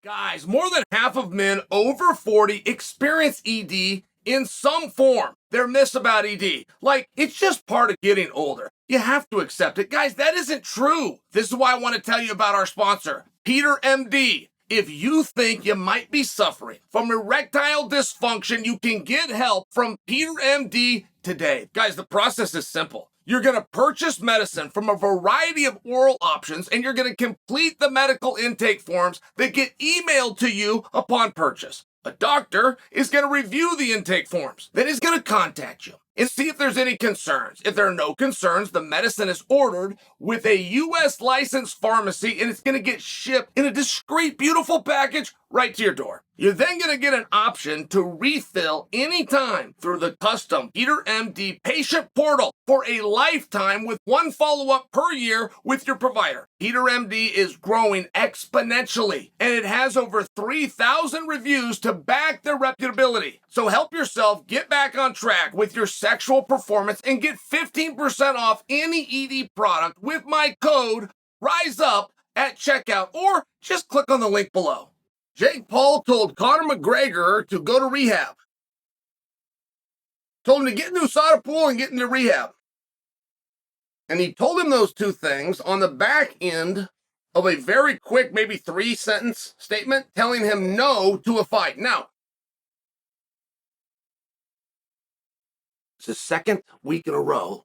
Guys, more than half of men over 40 experience ED in some form. They're myths about ED. Like, it's just part of getting older. You have to accept it. Guys, that isn't true. This is why I want to tell you about our sponsor, Peter MD. If you think you might be suffering from erectile dysfunction, you can get help from Peter MD today. Guys, the process is simple. You're going to purchase medicine from a variety of oral options, and you're going to complete the medical intake forms that get emailed to you upon purchase. A doctor is going to review the intake forms. Then he's going to contact you and see if there's any concerns. If there are no concerns, the medicine is ordered with a U.S. licensed pharmacy, and it's going to get shipped in a discreet, beautiful package right to your door. You're then going to get an option to refill anytime through the custom Peter MD patient portal for a lifetime with one follow-up per year with your provider. Peter MD is growing exponentially, and it has over 3,000 reviews to back their reputability. So help yourself get back on track with your sexual performance and get 15% off any ED product with my code RISEUP at checkout, or just click on the link below. Jake Paul told Conor McGregor to go to rehab. Told him to get into a USADA pool and get into rehab. And he told him those two things on the back end of a very quick, maybe 3-sentence statement telling him no to a fight. Now, it's the second week in a row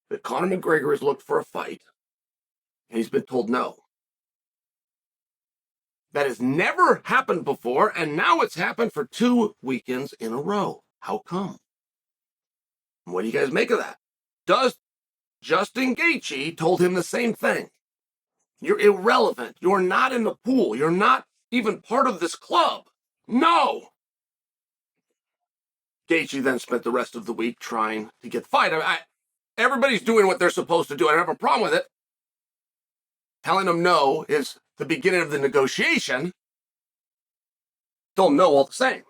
that Conor McGregor has looked for a fight, and he's been told no. That has never happened before, and now it's happened for 2 weekends in a row. How come? What do you guys make of that? Justin Gaethje told him the same thing. You're irrelevant. You're not in the pool. You're not even part of this club. No! Gaethje then spent the rest of the week trying to get the fight. Everybody's doing what they're supposed to do. I don't have a problem with it. Telling him no is the beginning of the negotiation. Told him no all the same.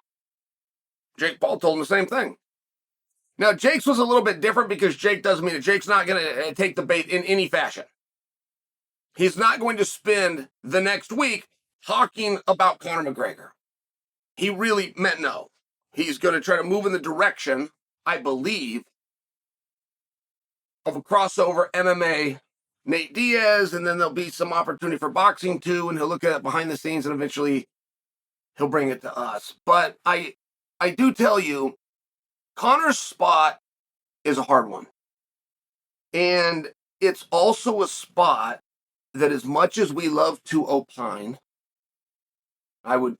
Jake Paul told him the same thing. Now, Jake's was a little bit different because Jake doesn't mean it. Jake's not going to take the bait in any fashion. He's not going to spend the next week talking about Conor McGregor. He really meant no. He's going to try to move in the direction, I believe, of a crossover MMA Nate Diaz, and then there'll be some opportunity for boxing too, and he'll look at it behind the scenes, and eventually he'll bring it to us. But I do tell you, Conor's spot is a hard one. And it's also a spot that, as much as we love to opine, I would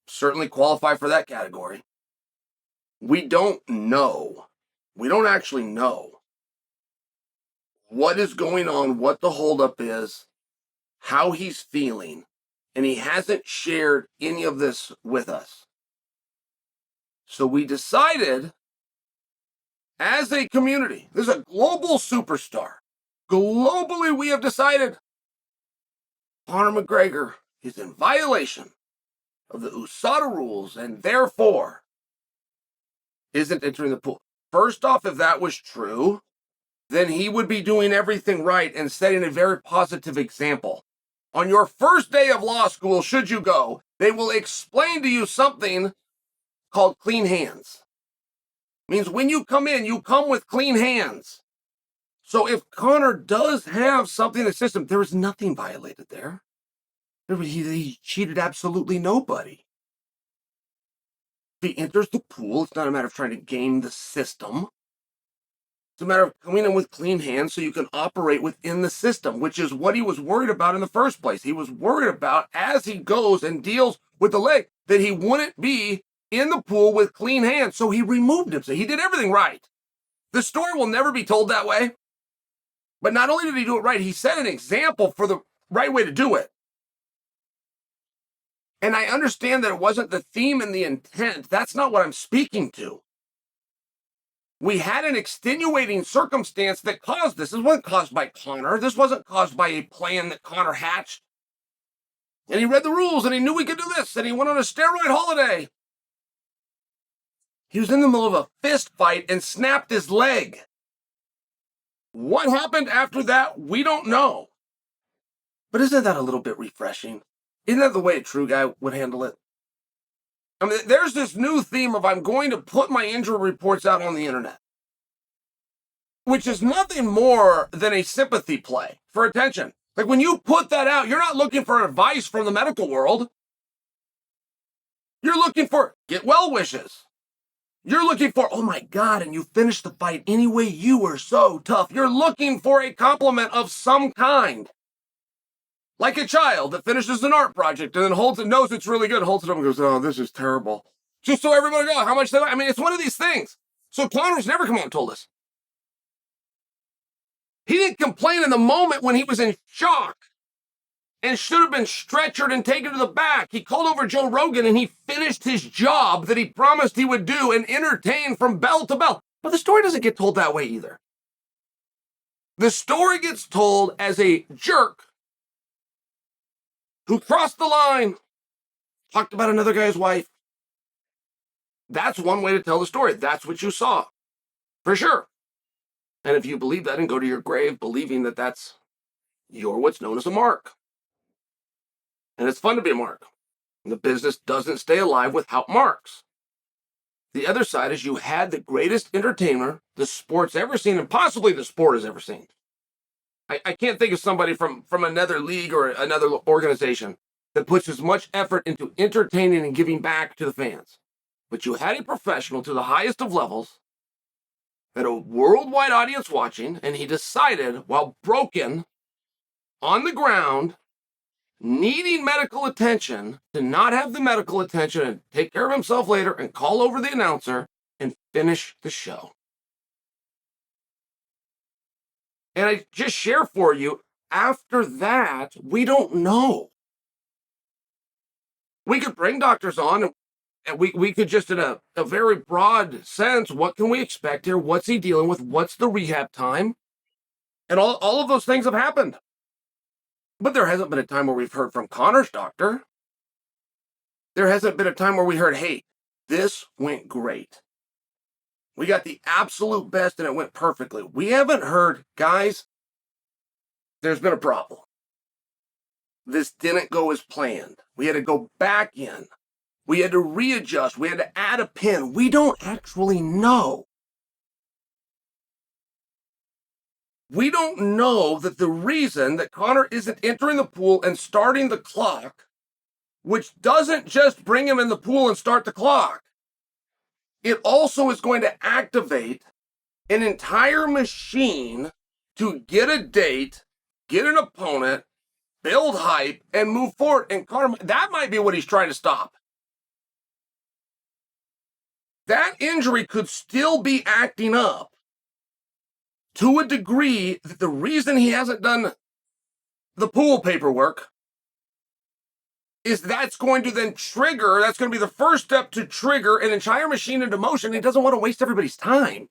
certainly qualify for that category. We don't know. We don't actually know what is going on, what the holdup is, how he's feeling, and he hasn't shared any of this with us. So we decided, as a community, this is a global superstar. Globally, we have decided Conor McGregor is in violation of the USADA rules and therefore isn't entering the pool. First off, if that was true, then he would be doing everything right and setting a very positive example. On your first day of law school, should you go, they will explain to you something called clean hands. It means when you come in, you come with clean hands. So if Conor does have something in the system, there is nothing violated there. He cheated absolutely nobody. If he enters the pool, it's not a matter of trying to game the system. It's a matter of coming in with clean hands so you can operate within the system, which is what he was worried about in the first place. He was worried about, as he goes and deals with the leg, that he wouldn't be in the pool with clean hands. So he removed him. So he did everything right. The story will never be told that way. But not only did he do it right, he set an example for the right way to do it. And I understand that it wasn't the theme and the intent. That's not what I'm speaking to. We had an extenuating circumstance that caused this. This wasn't caused by Conor. This wasn't caused by a plan that Conor hatched. And he read the rules, and he knew we could do this, and he went on a steroid holiday. He was in the middle of a fist fight and snapped his leg. What happened after that, we don't know. But isn't that a little bit refreshing? Isn't that the way a true guy would handle it? I mean, there's this new theme of I'm going to put my injury reports out on the internet, which is nothing more than a sympathy play for attention. Like when you put that out, you're not looking for advice from the medical world. You're looking for get well wishes. You're looking for, oh my God, and you finished the fight anyway. You were so tough. You're looking for a compliment of some kind. Like a child that finishes an art project and then holds it, knows it's really good, holds it up and goes, oh, this is terrible. Just so everybody knows how much they like. I mean, it's one of these things. So Conor's never come out and told us. He didn't complain in the moment when he was in shock and should have been stretchered and taken to the back. He called over Joe Rogan and he finished his job that he promised he would do and entertain from bell to bell. But the story doesn't get told that way either. The story gets told as a jerk who crossed the line, talked about another guy's wife. That's one way to tell the story. That's what you saw, for sure. And if you believe that and go to your grave believing that you're what's known as a mark. And it's fun to be a mark. And the business doesn't stay alive without marks. The other side is you had the greatest entertainer the sport's ever seen, and possibly the sport has ever seen. I can't think of somebody from another league or another organization that puts as much effort into entertaining and giving back to the fans. But you had a professional to the highest of levels, had a worldwide audience watching, and he decided, while broken, on the ground, needing medical attention, to not have the medical attention and take care of himself later and call over the announcer and finish the show. And I just share for you, after that, we don't know. We could bring doctors on and we could just, in a very broad sense, what can we expect here? What's he dealing with? What's the rehab time? And all of those things have happened. But there hasn't been a time where we've heard from Conor's doctor. There hasn't been a time where we heard, hey, this went great. We got the absolute best and it went perfectly. We haven't heard, guys, there's been a problem. This didn't go as planned. We had to go back in. We had to readjust. We had to add a pin. We don't actually know. We don't know that the reason that Conor isn't entering the pool and starting the clock, which doesn't just bring him in the pool and start the clock, it also is going to activate an entire machine to get a date, get an opponent, build hype, and move forward. And Conor, that might be what he's trying to stop. That injury could still be acting up to a degree that the reason he hasn't done the pool paperwork is that's going to then trigger, that's going to be the first step to trigger an entire machine into motion. He doesn't want to waste everybody's time.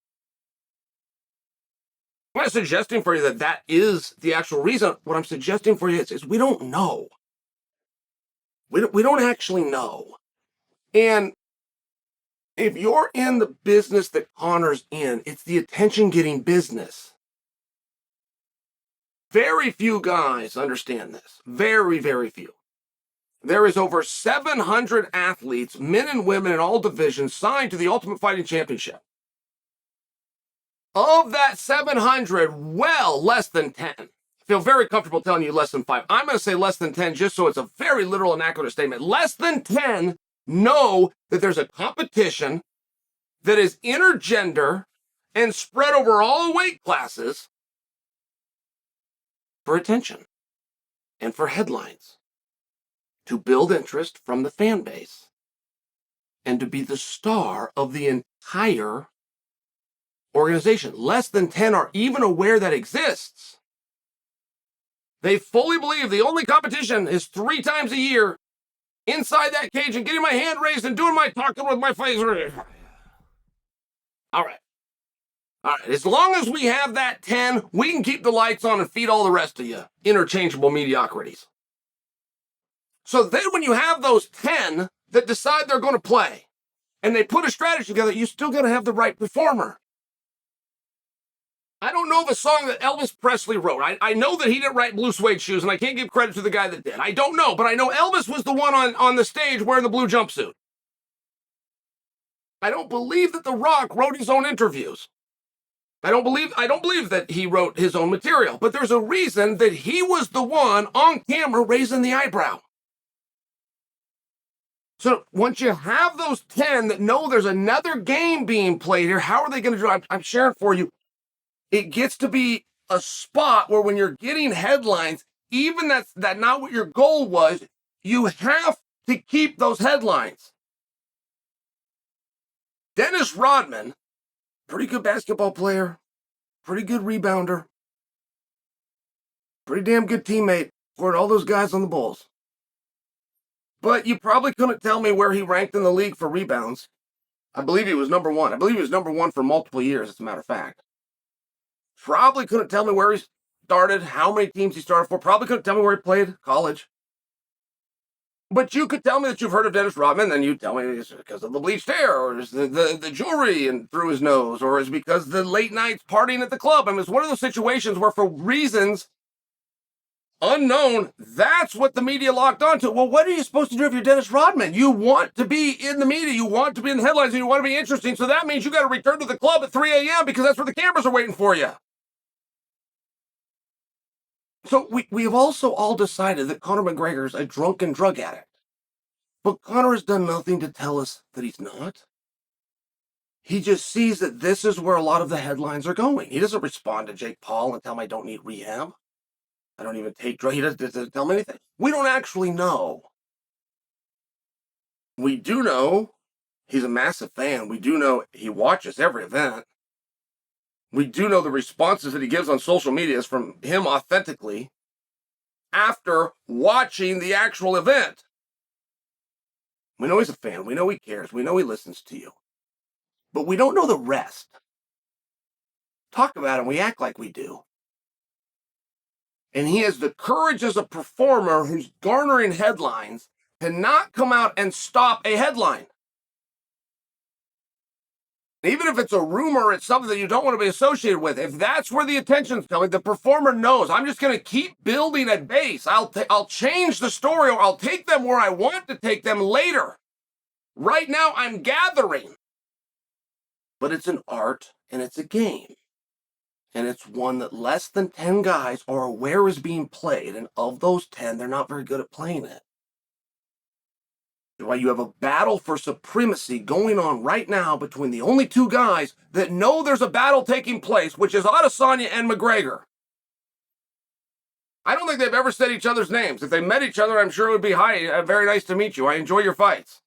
I'm not suggesting for you that is the actual reason. What I'm suggesting for you is we don't know. We don't actually know. And if you're in the business that Conor's in, it's the attention-getting business. Very few guys understand this. Very, very few. There is over 700 athletes, men and women in all divisions, signed to the Ultimate Fighting Championship. Of that 700, well, less than 10. I feel very comfortable telling you less than 5. I'm going to say less than 10 just so it's a very literal and accurate statement. Less than 10 know that there's a competition that is intergender and spread over all weight classes for attention and for headlines, to build interest from the fan base, and to be the star of the entire organization. Less than 10 are even aware that exists. They fully believe the only competition is 3 times a year inside that cage and getting my hand raised and doing my talking with my face. All right. As long as we have that 10, we can keep the lights on and feed all the rest of you interchangeable mediocrities. So then when you have those 10 that decide they're going to play and they put a strategy together, you still got to have the right performer. I don't know the song that Elvis Presley wrote. I know that he didn't write Blue Suede Shoes, and I can't give credit to the guy that did. I don't know, but I know Elvis was the one on the stage wearing the blue jumpsuit. I don't believe that The Rock wrote his own interviews. I don't believe that he wrote his own material, but there's a reason that he was the one on camera raising the eyebrow. So once you have those 10 that know there's another game being played here, how are they going to do it? I'm sharing for you. It gets to be a spot where when you're getting headlines, even that's not what your goal was, you have to keep those headlines. Dennis Rodman, pretty good basketball player, pretty good rebounder, pretty damn good teammate for all those guys on the Bulls. But you probably couldn't tell me where he ranked in the league for rebounds. I believe he was number one. I believe he was number one for multiple years, as a matter of fact. Probably couldn't tell me where he started, how many teams he started for. Probably couldn't tell me where he played college. But you could tell me that you've heard of Dennis Rodman, then you'd tell me it's because of the bleached hair, or is the jewelry and through his nose, or is because the late nights partying at the club. I mean, it's one of those situations where for reasons unknown, that's what the media locked onto. Well, what are you supposed to do if you're Dennis Rodman? You want to be in the media, you want to be in the headlines, and you want to be interesting. So that means you got to return to the club at 3 a.m. because that's where the cameras are waiting for you. So we have also all decided that Conor McGregor is a drunken drug addict. But Conor has done nothing to tell us that he's not. He just sees that this is where a lot of the headlines are going. He doesn't respond to Jake Paul and tell him I don't need rehab. I don't even take drugs. He doesn't tell me anything. We don't actually know. We do know he's a massive fan. We do know he watches every event. We do know the responses that he gives on social media is from him authentically after watching the actual event. We know he's a fan. We know he cares. We know he listens to you. But we don't know the rest. Talk about it and we act like we do. And he has the courage as a performer who's garnering headlines to not come out and stop a headline. Even if it's a rumor, it's something that you don't want to be associated with. If that's where the attention's coming, the performer knows, I'm just going to keep building a base. I'll change the story, or I'll take them where I want to take them later. Right now, I'm gathering. But it's an art and it's a game. And it's one that less than 10 guys are aware is being played. And of those 10, they're not very good at playing it. Why you have a battle for supremacy going on right now between the only two guys that know there's a battle taking place, which is Adesanya and McGregor. I don't think they've ever said each other's names. If they met each other, I'm sure it would be, hi, very nice to meet you. I enjoy your fights.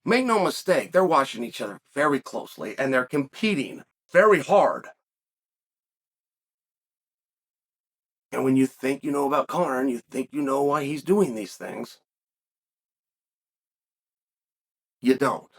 Make no mistake, they're watching each other very closely, and they're competing very hard. And when you think you know about Conor, and you think you know why he's doing these things, you don't.